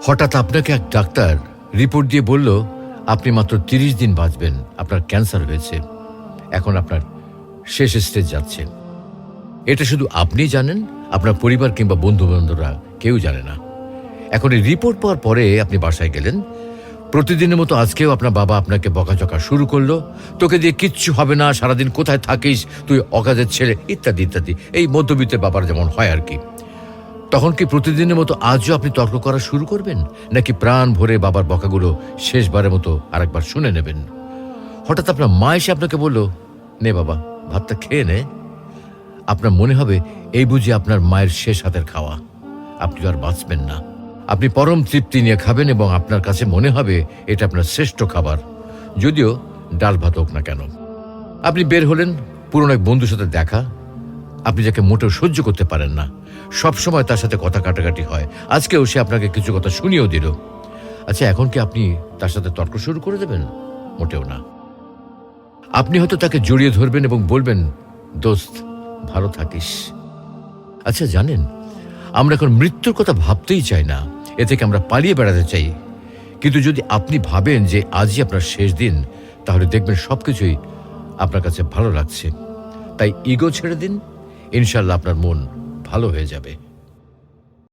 হঠাৎ আপনাকে এক ডাক্তার রিপোর্ট দিয়ে বলল আপনি মাত্র ৩০ দিন বাঁচবেন, আপনার ক্যান্সার হয়েছে, এখন আপনার শেষ স্টেজ যাচ্ছে। এটা শুধু আপনিই জানেন, আপনার পরিবার কিংবা বন্ধু বান্ধবরা কেউ জানে না। এখন এই রিপোর্ট পাওয়ার পরে আপনি বাসায় গেলেন। প্রতিদিনের মতো আজকেও আপনার বাবা আপনাকে বকাঝকা শুরু করলো, তোকে দিয়ে কিচ্ছু হবে না, সারাদিন কোথায় থাকিস তুই, অকাজের ছেলে, ইত্যাদি ইত্যাদি। এই মধ্যবিত্তের বাবার যেমন হয় আর কি। তখন কি প্রতিদিনের মতো আজও আপনি তর্ক করা শুরু করবেন, নাকি প্রাণ ভরে বাবার বকাগুলো শেষবারের মতো আরেকবার শুনে নেবেন? হঠাৎ আপনার মা এসে আপনাকে বলল, নে বাবা ভাতটা খেয়ে নে। আপনার মনে হবে এই বুঝি আপনার মায়ের শেষ হাতের খাওয়া, আপনি আর বাঁচবেন না। আপনি পরম তৃপ্তি নিয়ে খাবেন এবং আপনার কাছে মনে হবে এটা আপনার শ্রেষ্ঠ খাবার, যদিও ডাল ভাত হোক না কেন। আপনি বের হলেন, পুরনো এক বন্ধুর সাথে দেখা, আপনি যাকে মোটেও সহ্য করতে পারেন না, সবসময় তার সাথে কথা কাটাকাটি হয়, আজকেও সে আপনাকে কিছু কথা শুনিয়েও দিল। আচ্ছা, এখন কি আপনি তার সাথে তর্ক শুরু করে দেবেন? মোটেও না। আপনি হয়তো তাকে জড়িয়ে ধরবেন এবং বলবেন, দোস্ত ভালো থাকিস। আচ্ছা জানেন, আমরা এখন মৃত্যুর কথা ভাবতেই চাই না, এ থেকে আমরা পালিয়ে বেড়াতে চাই। কিন্তু যদি আপনি ভাবেন যে আজই আপনার শেষ দিন, তাহলে দেখবেন সবকিছুই আপনার কাছে ভালো লাগছে। তাই ইগো ছেড়ে দিন, ইনশাল্লাহ আপনার মন ভালো হয়ে যাবে।